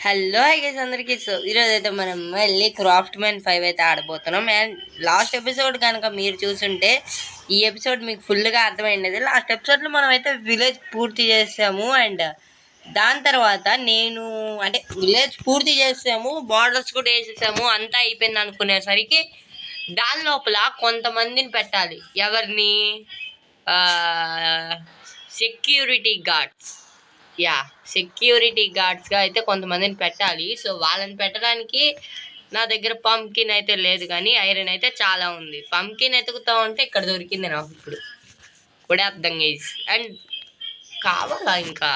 Hello guys అందరికీ. So ఈరోజు అయితే మనం వెళ్ళి క్రాఫ్ట్ మ్యాన్ 5 అయితే ఆడబోతున్నాం. అండ్ లాస్ట్ ఎపిసోడ్ కనుక మీరు చూసుంటే ఈ ఎపిసోడ్ మీకు ఫుల్గా అర్థమైంది. లాస్ట్ ఎపిసోడ్లో మనం అయితే విలేజ్ పూర్తి చేసాము. అండ్ దాని తర్వాత అంటే విలేజ్ పూర్తి చేసాము, బార్డర్స్ కూడా వేసేసాము, అంతా అయిపోయింది అనుకునేసరికి దాని లోపల కొంతమందిని పెట్టాలి. ఎవరిని? Security guards. సెక్యూరిటీ గార్డ్స్గా అయితే కొంతమందిని పెట్టాలి. సో వాళ్ళని పెట్టడానికి నా దగ్గర పంకిన్ అయితే లేదు, కానీ ఐరన్ అయితే చాలా ఉంది. పంకిన్ ఎతుకుతా ఉంటే ఇక్కడ దొరికింది నాకు ఇప్పుడే అర్థం చేసి. అండ్ కావాలా ఇంకా?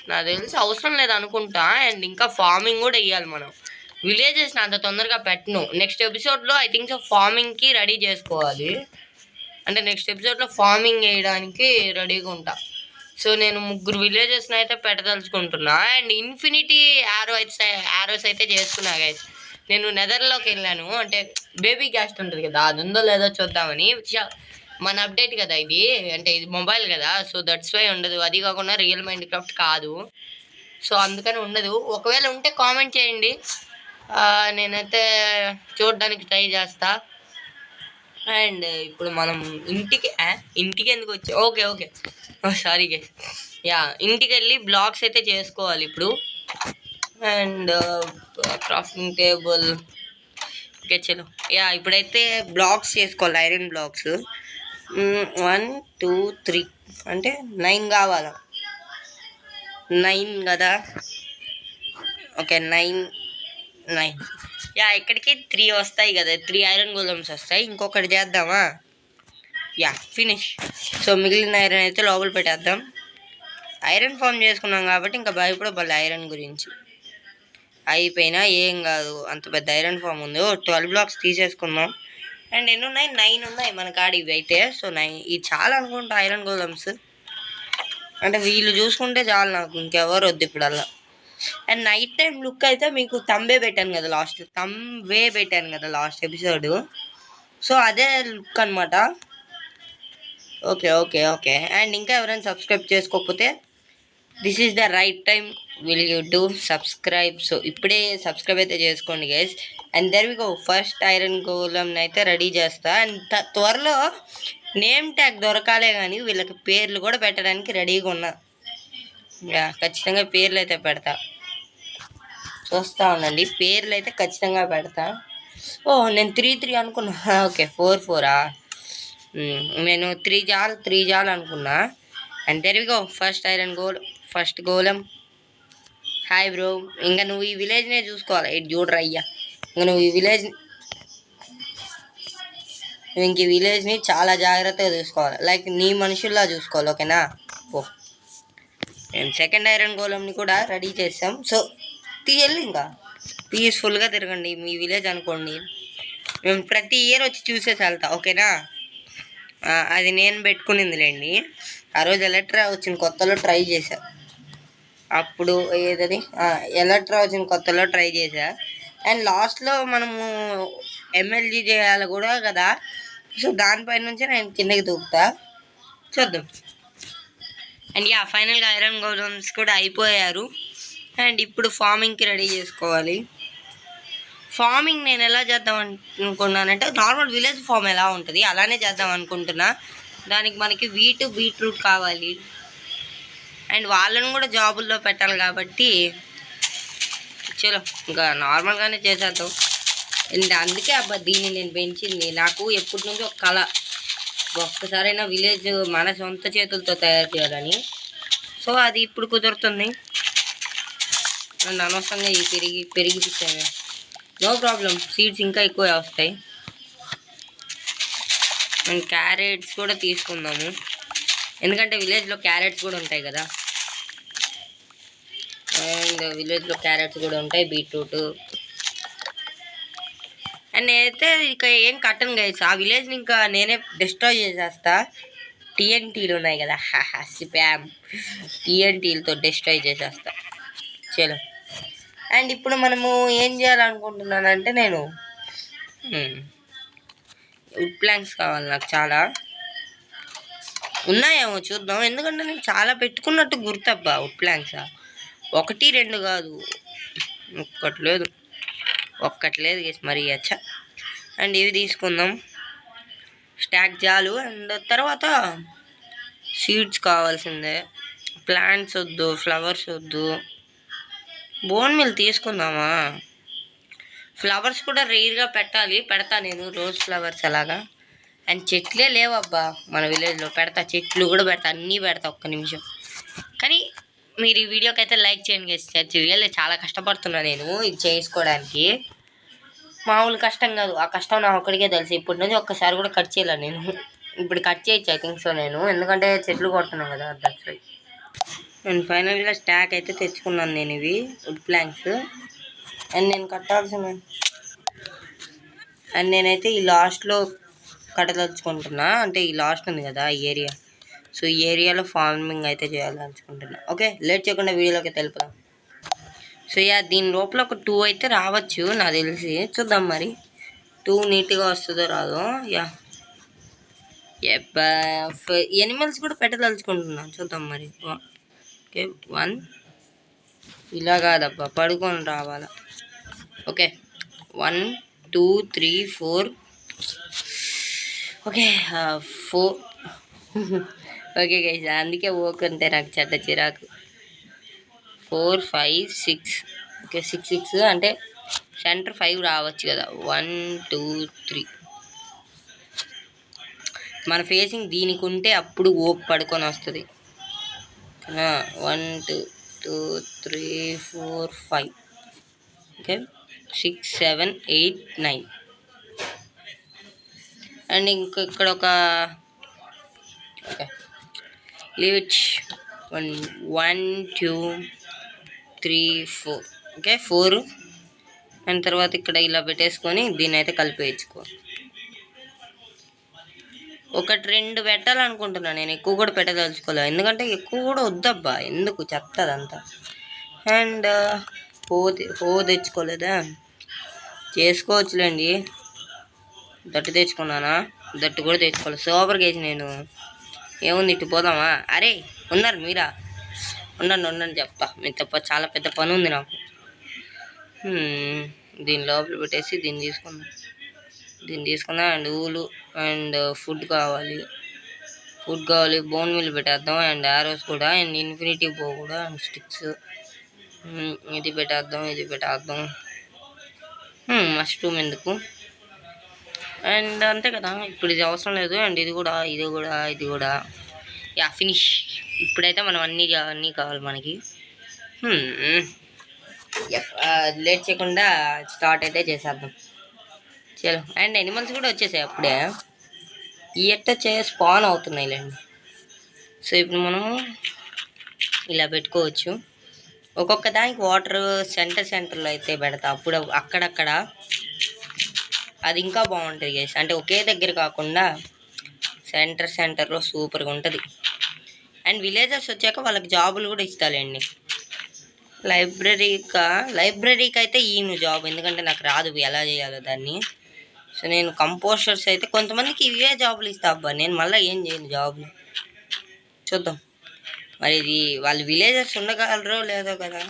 నాకు తెలిసి అవసరం లేదు అనుకుంటా. అండ్ ఇంకా ఫార్మింగ్ కూడా వేయాలి మనం. విలేజెస్ని అంత తొందరగా పెట్టను. నెక్స్ట్ ఎపిసోడ్లో ఐ థింక్ సో ఫార్మింగ్కి రెడీ చేసుకోవాలి. అంటే నెక్స్ట్ ఎపిసోడ్లో ఫార్మింగ్ వేయడానికి రెడీగా ఉంటా. సో నేను 3 విలేజెస్ని అయితే పెట్టదలుచుకుంటున్నా. అండ్ ఇన్ఫినిటీ యారోస్ అయితే చేసుకున్నా గైస్. నేను నెదర్లోకి వెళ్ళాను, అంటే బేబీ క్యాస్ట్ ఉంటుంది కదా, అది ఉందో లేదో చూద్దామని. మన అప్డేట్ కదా ఇది, అంటే ఇది మొబైల్ కదా, సో దట్స్ వై ఉండదు. అది కాకుండా రియల్ మైండ్ క్రాఫ్ట్ కాదు, సో అందుకని ఉండదు. ఒకవేళ ఉంటే కామెంట్ చేయండి, నేనైతే చూడడానికి ట్రై చేస్తా. అండ్ ఇప్పుడు మనం ఇంటికి ఎందుకు వచ్చి ఓకే సారీ గైస్. ఇంటికి వెళ్ళి బ్లాక్స్ అయితే చేసుకోవాలి ఇప్పుడు. అండ్ క్రాఫ్టింగ్ టేబుల్ ఓకే చలో. ఇప్పుడైతే బ్లాక్స్ చేసుకోవాలి, ఐరన్ బ్లాక్స్. 1 2 3 అంటే 9 కావాలా? 9 కదా, ఓకే 9 ఇక్కడికి 3 వస్తాయి కదా, 3 ఐరన్ గోలమ్స్ వస్తాయి. ఇంకొకటి చేద్దామా? ఫినిష్. సో మిగిలిన ఐరన్ అయితే లోపల పెట్టేద్దాం. ఐరన్ ఫామ్ చేసుకున్నాం కాబట్టి ఇంకా భయపడబోలే ఐరన్ గురించి. అయిపోయినా ఏం కాదు, అంత పెద్ద ఐరన్ ఫామ్ ఉంది. 12 బ్లాక్స్ తీసేసుకుందాం. అండ్ ఎన్ని ఉన్నాయి? 9 ఉన్నాయి మన కాడ ఇవి అయితే. సో 9 ఇది చాలా అనుకుంటా ఐరన్ గోలమ్స్. అంటే వీళ్ళు చూసుకుంటే చాలు నాకు, ఇంకెవరు వద్దు ఇప్పుడల్లా. అండ్ నైట్ టైం లుక్ అయితే మీకు తంబే పెట్టాను కదా లాస్ట్ ఎపిసోడ్. సో అదే లుక్ అనమాట. ఓకే. అండ్ ఇంకా ఎవరైనా సబ్స్క్రైబ్ చేసుకోకపోతే this is the right time, will you do subscribe. So ఇప్పుడే సబ్స్క్రైబ్ అయితే చేసుకోండి guys. And there we go, first iron గోలంని అయితే రెడీ చేస్తా. అండ్ త్వరలో నేమ్ ట్యాగ్ దొరకాలే కానీ వీళ్ళకి పేర్లు కూడా పెట్టడానికి రెడీగా ఉన్నా. ఖచ్చితంగా పేర్లు అయితే పెడతా, చూస్తూ ఉండండి. పేర్లు అయితే ఖచ్చితంగా పెడతా. నేను 3 అనుకున్నా. ఓకే 4 నేను 3 జాలు అనుకున్నా. And there we go, first గోలం. Hi bro. ఇంకా నువ్వు ఈ విలేజ్నే చూసుకోవాలి. ఇటు చూడరా అయ్యా, ఇంకా నువ్వు ఈ విలేజ్ని చాలా జాగ్రత్తగా చూసుకోవాలి, లైక్ నీ మనుషుల్లా చూసుకోవాలి, ఓకేనా? మేము సెకండ్ ఐరన్ గోలంని కూడా రెడీ చేసాం. సో తీయాలి, ఇంకా పీస్ఫుల్గా తిరగండి. మీ విలేజ్ అనుకోండి, మేము ప్రతి ఇయర్ వచ్చి చూసేసి వెళ్తా, ఓకేనా? అది నేను పెట్టుకునిందిలేండి. ఆ రోజు ఎలక్ట్రా వచ్చిన కొత్తలో ట్రై చేశా. అప్పుడు ఏదది ఎలక్ట్రా వచ్చిన కొత్తలో ట్రై చేశా. అండ్ లాస్ట్లో మనము ఎమ్మెల్జీ చేయాలి కూడా కదా, సో దానిపై నుంచి నేను కిందకి దూకుతా, చూద్దాం. అండ్ ఫైనల్గా ఐరన్ గోలమ్స్ కూడా అయిపోయారు. అండ్ ఇప్పుడు ఫార్మింగ్కి రెడీ చేసుకోవాలి. ఫార్మింగ్ నేను ఎలా చేద్దాం అనుకున్నానంటే, నార్మల్ విలేజ్ ఫామ్ ఎలా ఉంటుంది అలానే చేద్దాం అనుకుంటున్నా. దానికి మనకి బీట్రూట్ కావాలి. అండ్ వాళ్ళను కూడా జాబుల్లో పెట్టాలి కాబట్టి చలో ఇంకా నార్మల్గానే చేసేద్దాం. అండ్ అందుకే దీన్ని నేను పెంచింది. నాకు ఎప్పటి నుంచో ఒక కళ, ఒక్కసారైనా విలేజ్ మన సొంత చేతులతో తయారు చేయాలని. సో అది ఇప్పుడు కుదురుతుంది. అండ్ అనవసరంగా పెరిగిపిస్తాను. నో ప్రాబ్లం, సీడ్స్ ఇంకా ఎక్కువ వస్తాయి. అండ్ క్యారెట్స్ కూడా తీసుకుందాము, ఎందుకంటే విలేజ్లో క్యారెట్స్ కూడా ఉంటాయి కదా. అండ్ విలేజ్లో క్యారెట్స్ కూడా ఉంటాయి, బీట్రూట్. అండ్ నేనైతే ఇక ఏం కట్టను గైస్, ఆ విలేజ్ని ఇంకా నేనే డిస్ట్రాయ్ చేసేస్తా. టీఎన్టీలు ఉన్నాయి కదా, స్పామ్ టీఎన్టీలతో డిస్ట్రాయ్ చేసేస్తా. చలో. అండ్ ఇప్పుడు మనము ఏం చేయాలనుకుంటున్నానంటే, నేను వుడ్ ప్లాంక్స్ కావాలి. నాకు చాలా ఉన్నాయేమో చూద్దాం, ఎందుకంటే నేను చాలా పెట్టుకున్నట్టు గుర్తబ్బా. వుడ్ ప్లాంక్స్ 1 2 కాదు, ఒక్కటి లేదు గైస్ మరి అచ్చా. అండ్ ఇవి తీసుకుందాం, స్టాక్ చాలు. అండ్ తర్వాత సీడ్స్ కావాల్సిందే, ప్లాంట్స్ వద్దు, ఫ్లవర్స్ వద్దు. బోన్ మిల్ తీసుకుందామా? ఫ్లవర్స్ కూడా రేర్గా పెట్టాలి, పెడతా నేను రోజ్ ఫ్లవర్స్ అలాగా. అండ్ చెట్లే లేవబ్బా మన విలేజ్లో, పెడతా చెట్లు కూడా పెడతా, అన్నీ పెడతా ఒక్క నిమిషం. కానీ మీరు ఈ వీడియోకి అయితే లైక్ చేయండి గైస్. రియల్లీ చాలా కష్టపడుతున్నా నేను ఇది చేసుకోవడానికి, మామూలు కష్టం కాదు. ఆ కష్టం నా ఒక్కడికే తెలుసు. ఇప్పటి నుంచి ఒక్కసారి కూడా కట్ చేయలేను నేను. ఇప్పుడు కట్ చేయొచ్చు ఐ థింక్ సో నేను, ఎందుకంటే చెట్లు కొడుతున్నాను కదా దట్స్ వై. అండ్ ఫైనల్గా స్టాక్ అయితే తెచ్చుకున్నాను నేను, ఇవి వుడ్ ప్లాంక్స్. అండ్ నేను కట్టాల్సిన అండ్ నేనైతే ఈ లాస్ట్లో కట్టదలుచుకుంటున్నా, అంటే ఈ లాస్ట్ ఉంది కదా ఈ ఏరియా, సో ఈ ఏరియాలో ఫార్మింగ్ అయితే చేయాలనుకుంటున్నా. ఓకే లేట్ చేయకుండా వీడియోలోకి తెలుపుదాం. సో దీని లోపల ఒక 2 అయితే రావచ్చు నాకు తెలిసి, చూద్దాం మరి 2 నీట్గా వస్తుందో రాదో. ఎనిమల్స్ కూడా పెట్టదలుచుకుంటున్నాను, చూద్దాం మరి. ఓకే 1 ఇలా కాదబ్బా, పడుకొని రావాలా. ఓకే 1 2 3 4. ఓకే 4. ఓకే గైస్, అందుకే ఓకంటే నాకు చెడ్డ చిరాకు. 4 5 6. ఓకే 6 6 అంటే సెంటర్ 5 రావచ్చు కదా. 1 2 3. మన ఫేసింగ్ దీనికి ఉంటే అప్పుడు ఓప్ పడుకొని వస్తుంది. 1 2 2 3 4 5. ఓకే 6 7 8 9. అండ్ ఇంక ఇక్కడ ఒక okay leave it 1 2 3 4. Okay 4. And తర్వాత ఇక్కడ ఇలా పెట్టేసుకొని దీన్ని అయితే కలిపేయించుకో. 1 2 పెట్టాలనుకుంటున్నాను నేను, ఎక్కువ కూడా పెట్టదలుచుకోలేదు, ఎందుకంటే ఎక్కువ కూడా వద్దబ్బా, ఎందుకు చెత్తదంతా. అండ్ హో తెచ్చుకోలేదా, చేసుకోవచ్చులేండి. దట్టు తెచ్చుకున్నానా, దట్టు కూడా తెచ్చుకోలేదు. సూపర్ గేసి నేను. ఏముంది ఇటు పోదామా? అరే ఉన్నారు మీరా, ఉండండి చెప్తా. మీరు తప్ప చాలా పెద్ద పని ఉంది నాకు. దీని లోపల పెట్టేసి దీన్ని తీసుకుందాం. అండ్ ఊలు అండ్ ఫుడ్ కావాలి, బోన్ మిల్ పెట్టేద్దాం. అండ్ ఆరోస్ కూడా, అండ్ ఇన్ఫినిటీ బో కూడా, అండ్ స్టిక్స్. ఇది పెట్టేద్దాం. మష్రూమ్ ఎందుకు, అండ్ అంతే కదా, ఇప్పుడు ఇది అవసరం లేదు. అండ్ ఇది కూడా ఫినిష్. ఇప్పుడైతే మనం అన్నీ కావాలి మనకి. లేట్ చేయకుండా స్టార్ట్ అయితే చేసేద్దాం. చలో. అండ్ ఎనిమల్స్ కూడా వచ్చేసాయి అప్పుడే, ఈ స్పాన్ అవుతున్నాయిలేండి. సో ఇప్పుడు మనం ఇలా పెట్టుకోవచ్చు. ఒక్కొక్క దానికి వాటర్ సెంటర్లో అయితే పెడతా, అప్పుడు అక్కడక్కడ అది ఇంకా బాగుంటుంది గైస్. అంటే ఒకే దగ్గర కాకుండా సెంటర్లో సూపర్గా ఉంటుంది. అండ్ విలేజర్స్ వచ్చాక వాళ్ళకి జాబులు కూడా ఇస్తాలేండి. లైబ్రరీకి అయితే ఈయన జాబ్, ఎందుకంటే నాకు రాదు ఎలా చేయాలో దాన్ని. సో నేను కంపోస్టర్స్ అయితే కొంతమందికి ఇవే జాబులు ఇస్తా అబ్బా, నేను మళ్ళీ ఏం చేయను జాబులు. చూద్దాం మరి ఇది వాళ్ళు విలేజర్స్ ఉండగలరో లేదో కదా,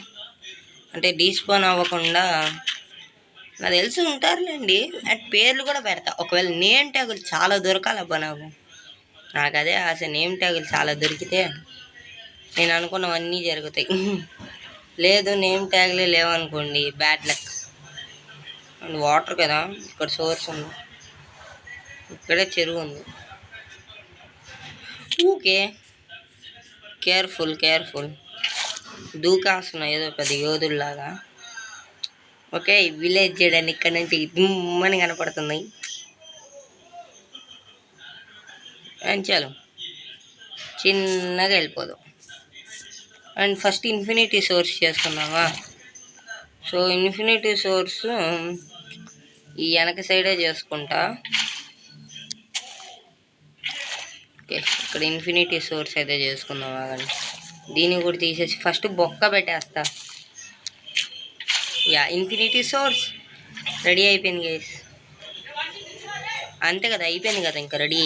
అంటే డీస్పాన్ అవ్వకుండా. నాకు తెలిసి ఉంటారులేండి. అండ్ పేర్లు కూడా పెడతా, ఒకవేళ నేమ్ ట్యాగులు చాలా దొరకాలబ్బా నాకు అదే ఆశ. నేమ్ ట్యాగులు చాలా దొరికితే నేను అనుకున్నవన్నీ జరుగుతాయి. లేదు నేమ్ ట్యాగ్లే లేవనుకోండి, బ్యాడ్ లక్. అండ్ వాటర్ కదా, ఇక్కడ సోర్స్ ఉంది, ఇక్కడే చెరువు ఉంది. ఓకే కేర్ఫుల్ దూకాస్తున్నాయి ఏదో పెద్ద యోధుల్లాగా. ఓకే విలేజ్ చేయడానికి ఇక్కడ నుంచి దుమ్మని కనపడుతున్నాయి. అండ్ చాలు చిన్నగా వెళ్ళిపోదాం. అండ్ ఫస్ట్ ఇన్ఫినిటీ సోర్స్ చేసుకున్నావా. సో ఇన్ఫినిటీ సోర్స్ ఈ వెనక సైడే చేసుకుంటా. ఓకే ఇక్కడ ఇన్ఫినిటీ సోర్స్ అయితే చేసుకుందాం. కానీ దీన్ని కూడా తీసేసి ఫస్ట్ బొక్క పెట్టేస్తా. ఇన్ఫినిటీ సోర్స్ రెడీ అయిపోయింది గైస్. అంతే కదా, అయిపోయింది కదా ఇంకా ready.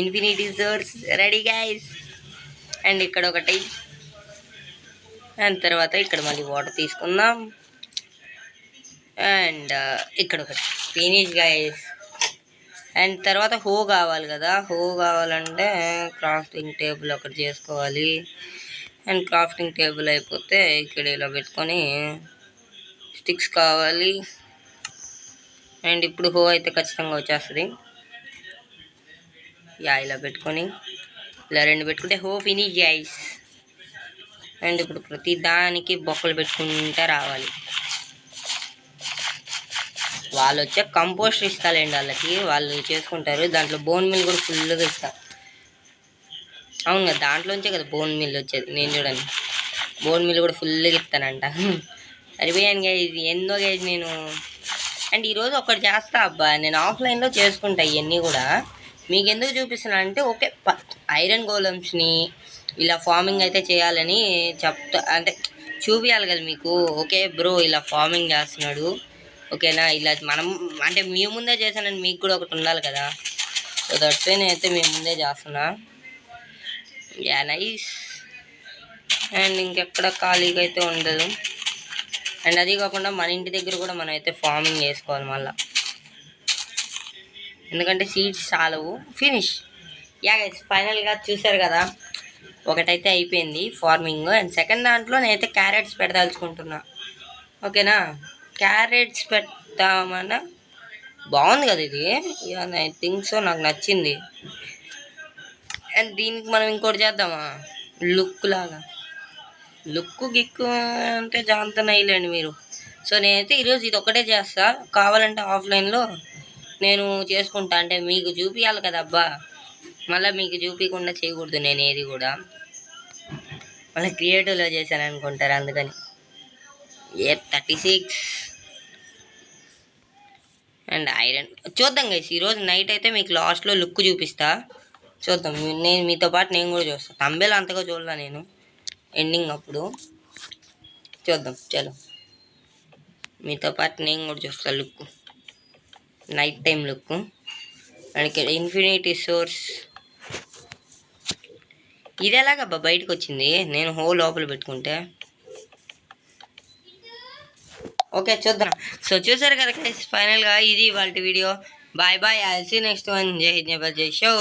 Infinity source ready guys. And ఇక్కడ ఒకటి అండ్ తర్వాత ఇక్కడ మళ్ళీ వాటర్ తీసుకుందాం. అండ్ ఇక్కడ ఒకటి ఫినిష్ గైస్. అండ్ తర్వాత హో కావాలి కదా, హో కావాలంటే క్రాఫ్టింగ్ టేబుల్ ఒకటి చేసుకోవాలి. అండ్ క్రాఫ్టింగ్ టేబుల్ అయిపోతే ఇక్కడ ఇలా పెట్టుకొని స్టిక్స్ కావాలి. అండ్ ఇప్పుడు హో అయితే ఖచ్చితంగా వచ్చేస్తుంది. ఇలా పెట్టుకొని ఇలా 2 పెట్టుకుంటే హో ఫినిష్ గైస్. అండ్ ఇప్పుడు ప్రతి దానికి బొక్కలు పెట్టుకుంటూ రావాలి. వాళ్ళు వచ్చే కంపోస్ట్ ఇస్తాలేండి, వాళ్ళకి వాళ్ళు చేసుకుంటారు. దాంట్లో బోన్ మిల్ కూడా ఫుల్గా ఇస్తా. అవును కదా, దాంట్లోంచే కదా బోన్ మిల్ వచ్చేది. నేను చూడండి బోన్ మిల్ కూడా ఫుల్గా ఇస్తానంట. సరిపోయాను గైజ్, ఎందో గైజ్ నేను. అండ్ ఈరోజు ఒకటి చేస్తా అబ్బా, నేను ఆఫ్లైన్లో చేసుకుంటా ఇవన్నీ కూడా. మీకు ఎందుకు చూపిస్తున్నా అంటే ఓకే ఐరన్ గోలమ్స్ని ఇలా ఫార్మింగ్ అయితే చేయాలని చెప్తా, అంటే చూపించాలి కదా మీకు. ఓకే బ్రో ఇలా ఫార్మింగ్ చేస్తున్నాడు, ఓకేనా, ఇలా మనం అంటే మీ ముందే చేశానని మీకు కూడా ఒకటి ఉండాలి కదా. సో దట్స్ వై నేనైతే మీ ముందే చేస్తున్నా. నైస్. అండ్ ఇంకెక్కడ ఖాళీగా అయితే ఉండదు. అండ్ అది కాకుండా మన ఇంటి దగ్గర కూడా మనం అయితే ఫార్మింగ్ చేసుకోవాలి మళ్ళీ, ఎందుకంటే సీడ్స్ చాలవు. ఫినిష్. గైస్ ఫైనల్గా చూసారు కదా, ఒకటైతే అయిపోయింది ఫార్మింగ్. అండ్ సెకండ్ దాంట్లో నేనైతే క్యారెట్స్ పెడదాల్చుకుంటున్నా, ఓకేనా. క్యారెట్స్ పెడతామన్నా బాగుంది కదా ఇది, ఐ థింక్ సో, నాకు నచ్చింది. అండ్ దీనికి మనం ఇంకోటి చేద్దామా, లుక్ లాగా. లుక్కు గిక్కు అంటే జాగ్రత్త వేయలేండి మీరు. సో నేనైతే ఈరోజు ఇది ఒకటే చేస్తా, కావాలంటే ఆఫ్లైన్లో నేను చేసుకుంటా. అంటే మీకు చూపించాలి కదా అబ్బా, మళ్ళీ మీకు చూపించకుండా చేయకూడదు నేను ఏది కూడా. మళ్ళీ క్రియేటివ్లో చేశాను అనుకుంటారు, అందుకని. 36 అండ్ ఐరన్. చూద్దాం గైస్, ఈరోజు నైట్ అయితే మీకు లాస్ట్లో లుక్ చూపిస్తా, చూద్దాం. నేను మీతో పాటు నేను కూడా చూస్తాను. తంబేలు అంతగా చూడలే నేను, ఎండింగ్ అప్పుడు చూద్దాం. చలో మీతో పాటు నేను కూడా చూస్తాను look, night time look. And infinity source ఇది ఎలాగబ్బా బయటకు వచ్చింది, నేను హోల్ లోపల పెట్టుకుంటే. ఓకే చూద్దాం. సో చూసారు కదా గైస్, ఫైనల్గా ఇది వాళ్ళ video. Bye bye, I will see next one. జై హింద్, జై షో.